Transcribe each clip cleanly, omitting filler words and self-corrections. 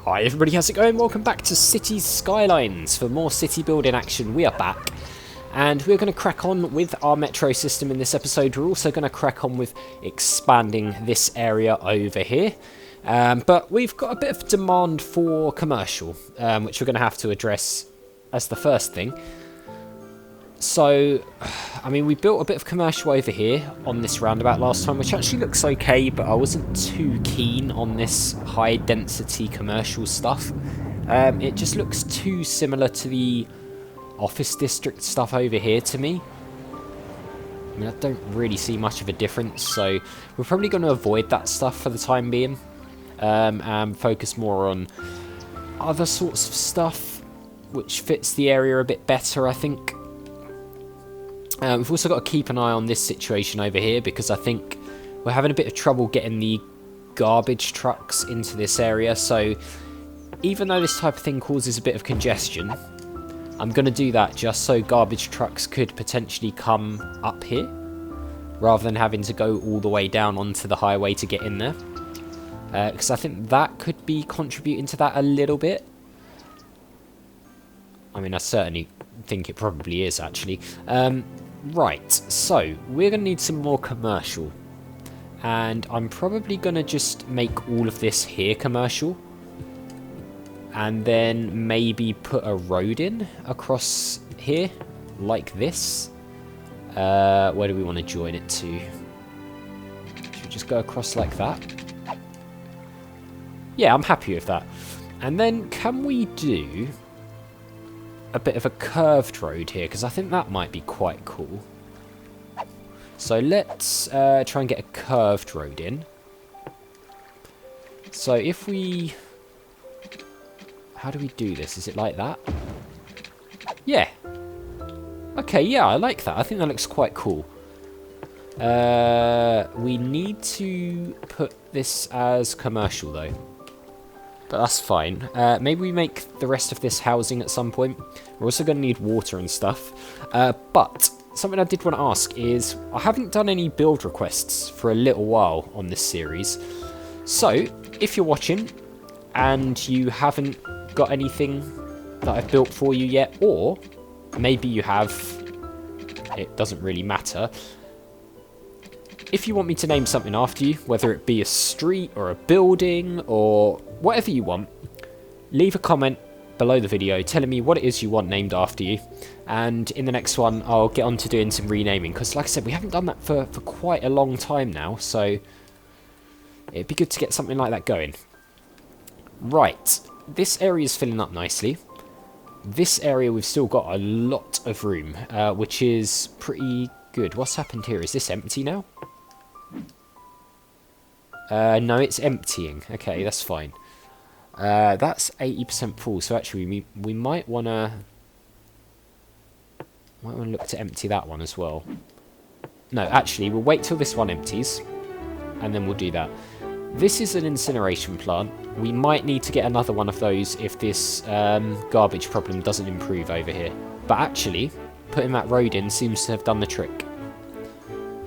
Hi everybody, how's it going? Welcome back to Cities Skylines. For more city building action, we are back. And we're going to crack on with our metro system in this episode. We're also going to crack on with expanding this area over here. But we've got a bit of demand for commercial, which we're going to have to address as the first thing. So, I mean, we built a bit of commercial over here on this roundabout last time, which actually looks okay, but I wasn't too keen on this high-density commercial stuff. It just looks too similar to the office district stuff over here to me. I mean, I don't really see much of a difference, so we're probably going to avoid that stuff for the time being, and focus more on other sorts of stuff, which fits the area a bit better, I think. We've also got to keep an eye on this situation over here because I think we're having a bit of trouble getting the garbage trucks into this area. So even though this type of thing causes a bit of congestion, I'm going to do that just so garbage trucks could potentially come up here rather than having to go all the way down onto the highway to get in there. Because I think that could be contributing to that a little bit. I mean, I certainly think it probably is, actually. Right, so we're going to need some more commercial. And I'm probably going to just make all of this here commercial. And then maybe put a road in across here, like this. Where do we want to join it to? Should we just go across like that? Yeah, I'm happy with that. And then can we do a bit of a curved road here, because I think that might be quite cool. So let's try and get a curved road in. So if we... How do we do this? Is it like that? Yeah. Okay, yeah, I like that. I think that looks quite cool. We need to put this as commercial, though. But that's fine. Maybe we make the rest of this housing at some point. We're also going to need water and stuff. But something I did want to ask is, I haven't done any build requests for a little while on this series. So, if you're watching and you haven't got anything that I've built for you yet, or maybe you have, it doesn't really matter. If you want me to name something after you, whether it be a street or a building or whatever you want, leave a comment below the video telling me what it is you want named after you. And in the next one, I'll get on to doing some renaming. Because like I said, we haven't done that for quite a long time now. So it'd be good to get something like that going. Right. This area is filling up nicely. This area we've still got a lot of room, which is pretty good. What's happened here? Is this empty now? No, it's emptying. Okay, that's fine. That's 80% full, so actually we might want to look to empty that one as well. No, actually, we'll wait till this one empties, and then we'll do that. This is an incineration plant. We might need to get another one of those if this garbage problem doesn't improve over here. But actually, putting that road in seems to have done the trick.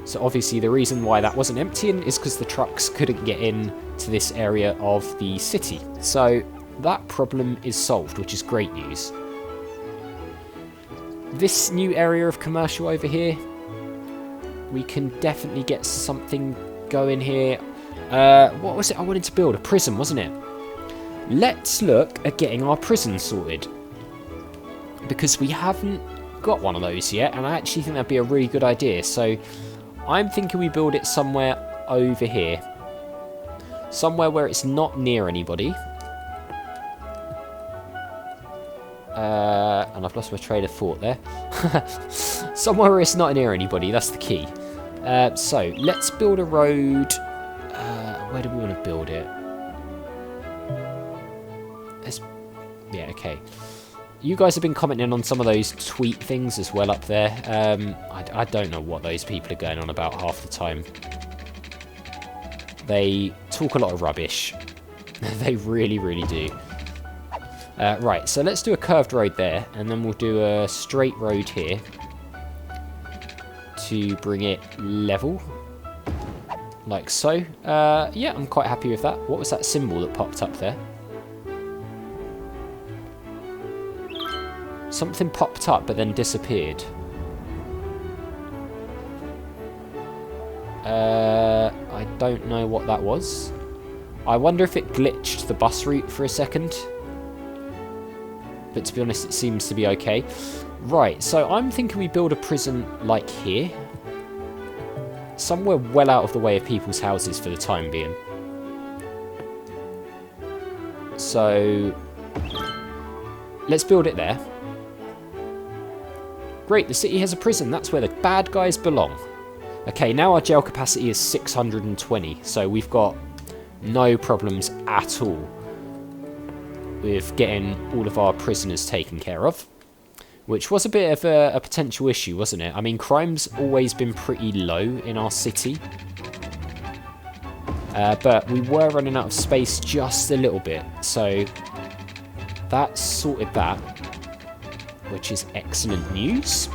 So obviously the reason why that wasn't emptying is because the trucks couldn't get in to this area of the city. So that problem is solved, which is great news. This new area of commercial over here, we can definitely get something going here. What was it I wanted to build? A prison, wasn't it? Let's look at getting our prison sorted. Because we haven't got one of those yet, and I actually think that'd be a really good idea. So I'm thinking we build it somewhere over here. Somewhere where it's not near anybody. And I've lost my train of thought there. Somewhere where it's not near anybody, that's the key. So, let's build a road. Where do we want to build it? Yeah, okay. You guys have been commenting on some of those tweet things as well up there. I don't know what those people are going on about half the time. They talk a lot of rubbish. They really, really do. Right, so let's do a curved road there, and then we'll do a straight road here to bring it level. Like so. Yeah, I'm quite happy with that. What was that symbol that popped up there? Something popped up but then disappeared. I don't know what that was. I wonder if it glitched the bus route for a second. But to be honest, it seems to be okay. Right, so I'm thinking we build a prison like here. Somewhere well out of the way of people's houses for the time being. So let's build it there. Great, the city has a prison. That's where the bad guys belong. Okay, now our jail capacity is 620, so we've got no problems at all with getting all of our prisoners taken care of, which was a bit of a potential issue, wasn't it? I mean, crime's always been pretty low in our city, but we were running out of space just a little bit, so that sorted that, which is excellent news.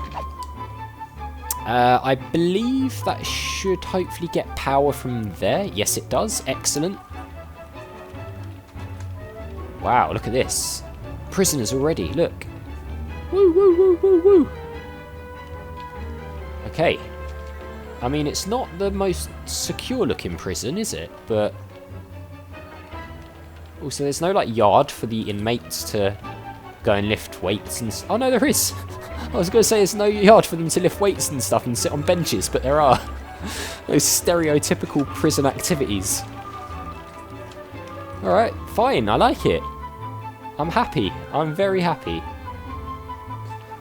I believe that should hopefully get power from there. Yes, it does. Excellent. Wow, look at this. Prisoners already, look. Woo, woo, woo, woo, woo. Okay. I mean, it's not the most secure looking prison, is it? But also, there's no, like, yard for the inmates to go and lift weights and... Oh, no, there is. I was going to say there's no yard for them to lift weights and stuff and sit on benches, but there are. Those stereotypical prison activities. Alright, fine, I like it. I'm happy. I'm very happy.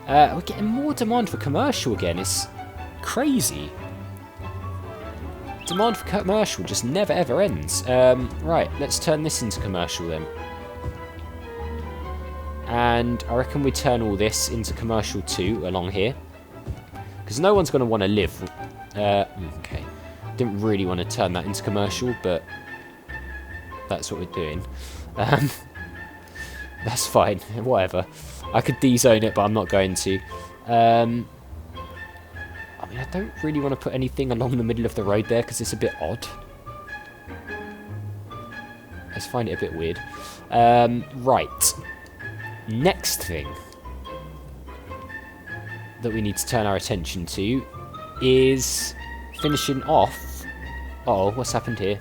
We're getting more demand for commercial again. It's crazy. Demand for commercial just never ever ends. Right, let's turn this into commercial then. And I reckon we turn all this into commercial too, along here. Because no one's going to want to live. Okay. Didn't really want to turn that into commercial, but that's what we're doing. That's fine. Whatever. I could de-zone it, but I'm not going to. I mean, I don't really want to put anything along the middle of the road there, because it's a bit odd. I just find it a bit weird. Right. Next thing that we need to turn our attention to is finishing off... Uh-oh, what's happened here?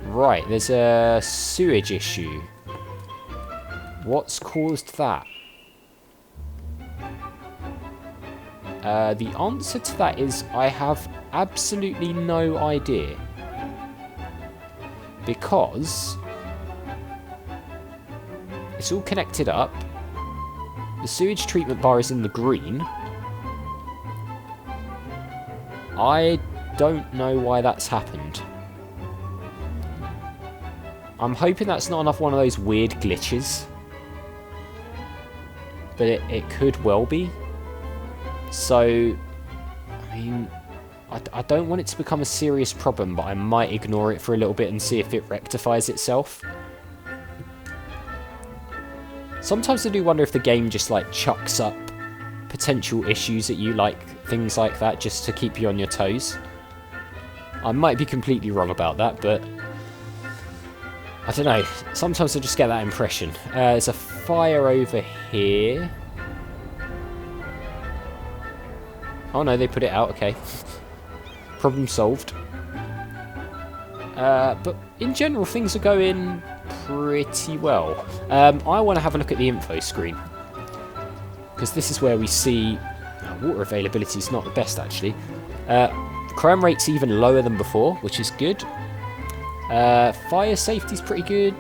Right, there's a sewage issue. What's caused that? The answer to that is I have absolutely no idea. Because it's all connected up. The sewage treatment bar is in the green. I don't know why that's happened. I'm hoping that's not another one of those weird glitches. But it could well be. So, I mean, I don't want it to become a serious problem, but I might ignore it for a little bit and see if it rectifies itself. Sometimes I do wonder if the game just, like, chucks up potential issues at you, like things like that, just to keep you on your toes. I might be completely wrong about that, but I don't know. Sometimes I just get that impression. There's a fire over here. Oh no, they put it out, okay. Problem solved. But in general, things are going pretty well. I want to have a look at the info screen, because this is where we see water availability is not the best, actually. Crime rate's even lower than before, which is good. Fire safety's pretty good.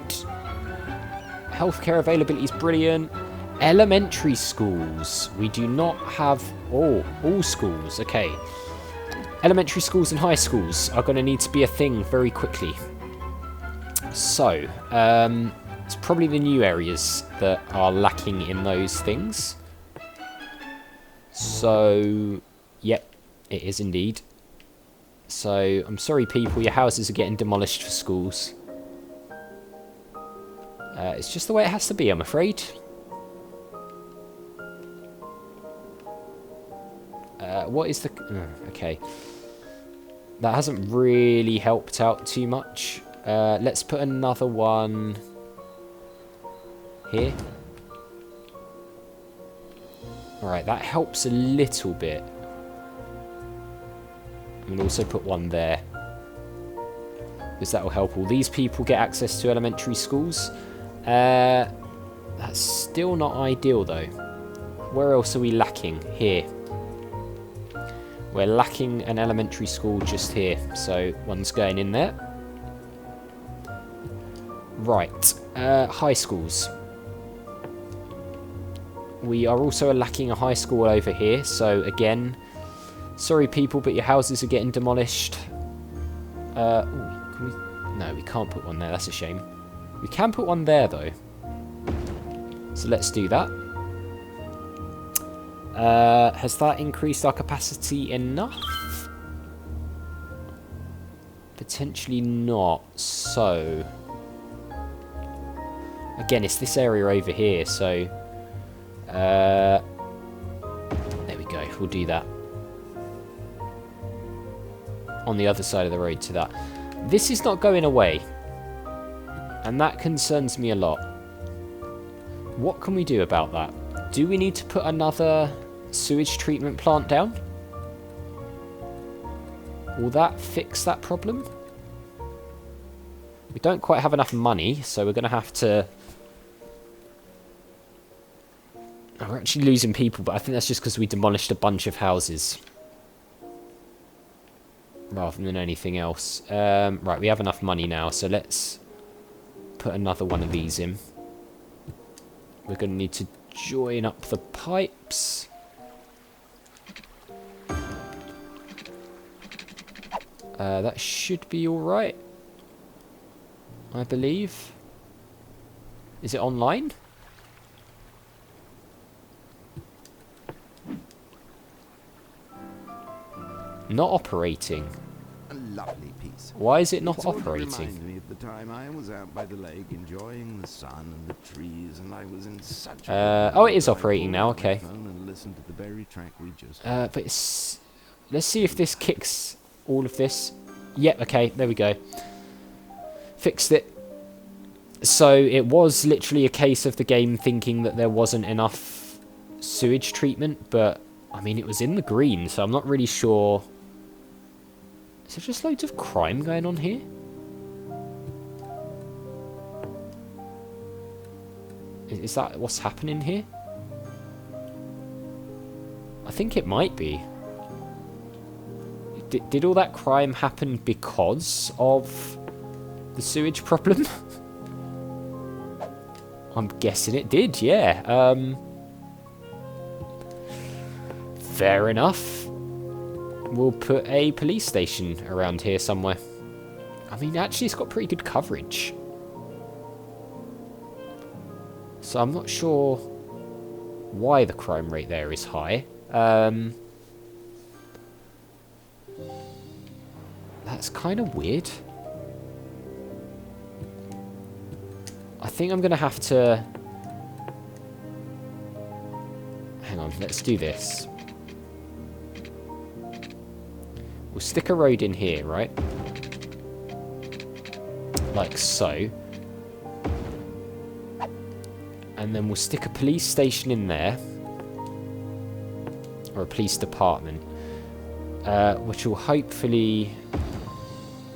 Healthcare availability is brilliant. Elementary schools. We do not have all schools. Okay. Elementary schools and high schools are going to need to be a thing very quickly. So, it's probably the new areas that are lacking in those things. So, yep, it is indeed. So, I'm sorry people, your houses are getting demolished for schools. It's just the way it has to be, I'm afraid. What is the... okay. That hasn't really helped out too much. Let's put another one here. Alright, that helps a little bit. I'm going to also put one there, because that will help all these people get access to elementary schools. That's still not ideal, though. Where else are we lacking? Here. We're lacking an elementary school just here, so one's going in there. Right, high schools. We are also lacking a high school over here, so again, sorry people, but your houses are getting demolished. No, we can't put one there, that's a shame. We can put one there, though. So let's do that. Has that increased our capacity enough? Potentially not, so... Again, it's this area over here, so... there we go, we'll do that. On the other side of the road to that. This is not going away. And that concerns me a lot. What can we do about that? Do we need to put another sewage treatment plant down? Will that fix that problem? We don't quite have enough money, so we're going to have to... Oh, we're actually losing people, but I think that's just because we demolished a bunch of houses. Rather than anything else. Right, we have enough money now, so let's put another one of these in. We're going to need to join up the pipes. That should be alright, I believe. Is it online? Not operating. A lovely piece. Why is it not It sort of operating? reminds me of the time I was out by the lake enjoying the sun and the trees, and I was in such a oh, it is operating now. Okay. And listened to the very track we just But it's... Let's see if this kicks all of this. Yep. Okay. There we go. Fixed it. So it was literally a case of the game thinking that there wasn't enough sewage treatment, but I mean it was in the green, so I'm not really sure. Is there just loads of crime going on here? Is that what's happening here? I think it might be. Did all that crime happen because of the sewage problem? I'm guessing it did, yeah. Fair enough. We'll put a police station around here somewhere. I mean, actually, it's got pretty good coverage. So I'm not sure why the crime rate there is high. That's kind of weird. I think I'm going to have to... Hang on, let's do this. We'll stick a road in here, right? Like so. And then we'll stick a police station in there. Or a police department. Which will hopefully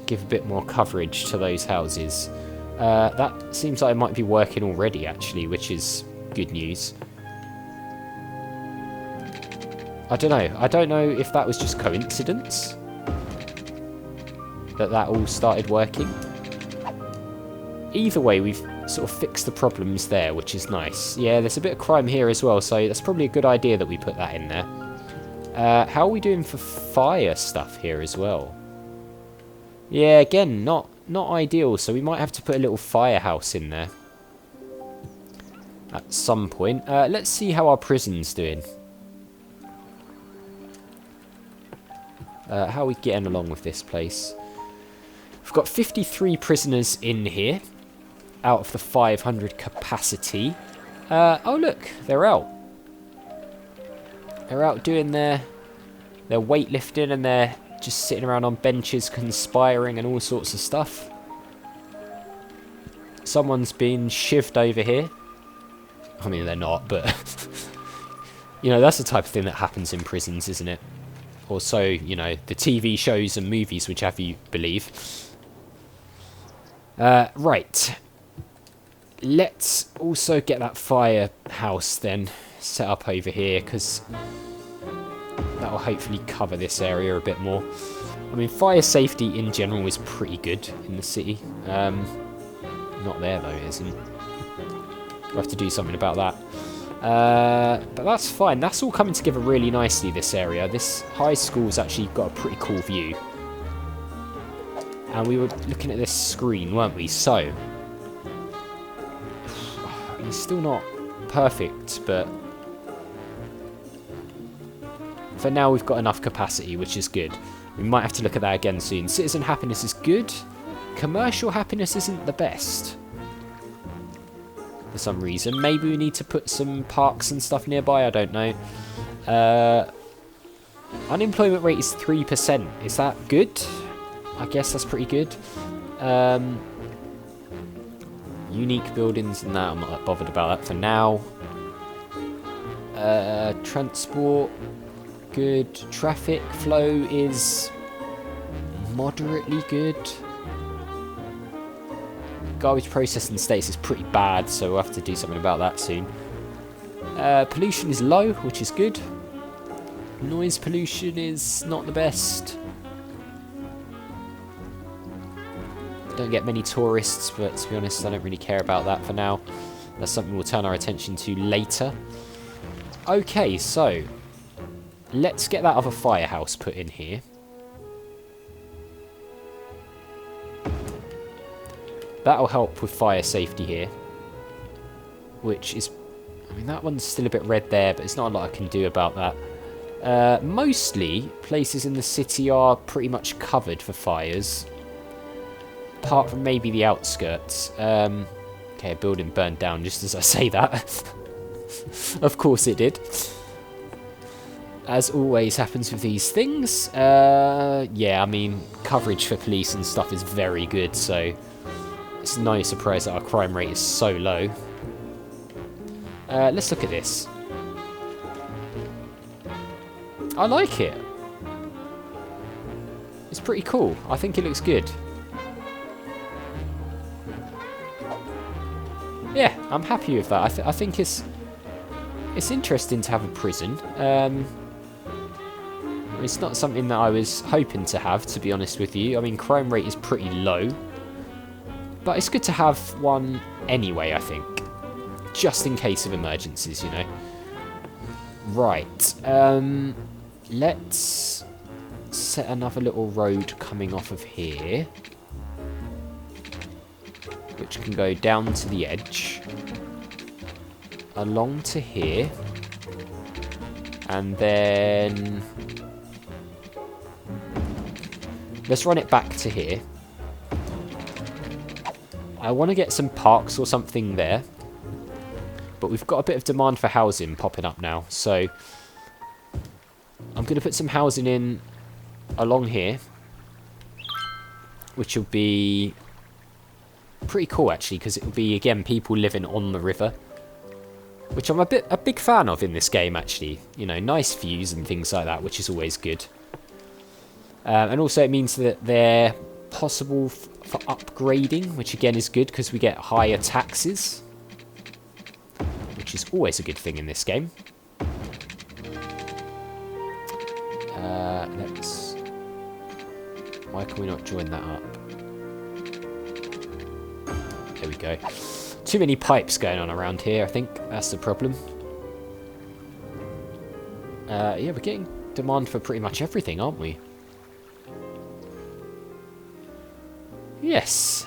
give a bit more coverage to those houses. That seems like it might be working already, actually, which is good news. I don't know. I don't know if that was just coincidence that all started working. Either way, we've sort of fixed the problems there, which is nice. Yeah, there's a bit of crime here as well, so that's probably a good idea that we put that in there. How are we doing for fire stuff here as well? Yeah, again, not ideal, so we might have to put a little firehouse in there at some point. Let's see how our prison's doing. How are we getting along with this place? We've got 53 prisoners in here out of the 500 capacity. Oh look, they're out. They're out doing their weightlifting, and they're just sitting around on benches conspiring and all sorts of stuff. Someone's been shivved over here. I mean, they're not, but You know, that's the type of thing that happens in prisons, isn't it? Or so, you know, the TV shows and movies, which have you believe. Right. Let's also get that firehouse then set up over here, because that will hopefully cover this area a bit more. I mean, fire safety in general is pretty good in the city. Not there, though, it isn't. We'll have to do something about that. But that's fine. That's all coming together really nicely, this area. This high school's actually got a pretty cool view. And we were looking at this screen, weren't we? So, it's still not perfect, but for now we've got enough capacity, which is good. We might have to look at that again soon. Citizen happiness is good. Commercial happiness isn't the best. For some reason. Maybe we need to put some parks and stuff nearby, I don't know. Unemployment rate is 3%. Is that good? I guess that's pretty good. Unique buildings and that, I'm not bothered about that for now. Transport, good. Traffic flow is moderately good. Garbage processing status is pretty bad, so we'll have to do something about that soon. Pollution is low, which is good. Noise pollution is not the best. Don't get many tourists, but to be honest, I don't really care about that for now. That's something we'll turn our attention to later. Okay, so let's get that other firehouse put in here. That'll help with fire safety here. Which is... I mean, that one's still a bit red there, but there's not a lot I can do about that. Mostly, places in the city are pretty much covered for fires. Apart from maybe the outskirts. Okay, a building burned down just as I say that. Of course it did. As always happens with these things. Yeah, I mean, coverage for police and stuff is very good, so... It's no surprise that our crime rate is so low. Let's look at this. I like it. It's pretty cool. I think it looks good. Yeah, I'm happy with that. I think it's interesting to have a prison. It's not something that I was hoping to have, to be honest with you. I mean, crime rate is pretty low. But it's good to have one anyway, I think. Just in case of emergencies, you know. Right. Let's set another little road coming off of here. Which can go down to the edge. Along to here. And then... let's run it back to here. I want to get some parks or something there. But we've got a bit of demand for housing popping up now. So I'm going to put some housing in along here. Which will be pretty cool, actually. Because it will be, again, people living on the river. Which I'm a big fan of in this game, actually. You know, nice views and things like that, which is always good. And also it means that they're possible for upgrading, which again is good because we get higher taxes, which is always a good thing in this game. Let's... why can we not join that up? There we go. Too many pipes going on around here, I think. That's the problem. Yeah, we're getting demand for pretty much everything, aren't we? Yes.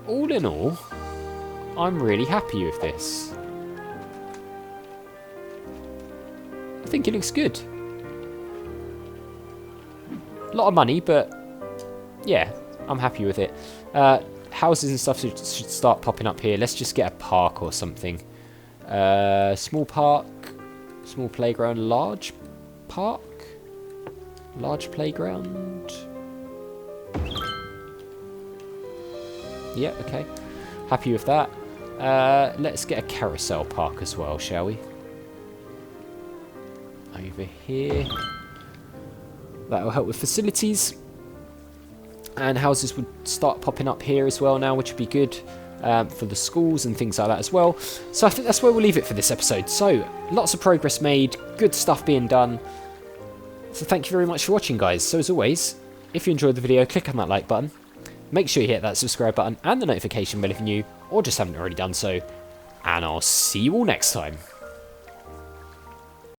All in all, I'm really happy with this. I think it looks good. A lot of money, but yeah, I'm happy with it. Houses and stuff should start popping up here. Let's just get a park or something. Small park, small playground, large park, large playground. Yeah, okay. Happy with that. Let's get a carousel park as well, shall we? over here. That'll help with facilities. And houses would start popping up here as well now, which would be good for the schools and things like that as well. So I think that's where we'll leave it for this episode. So, lots of progress made, good stuff being done. So thank you very much for watching, guys. So as always, if you enjoyed the video, click on that like button. Make sure you hit that subscribe button and the notification bell if you're new, or just haven't already done so. And I'll see you all next time.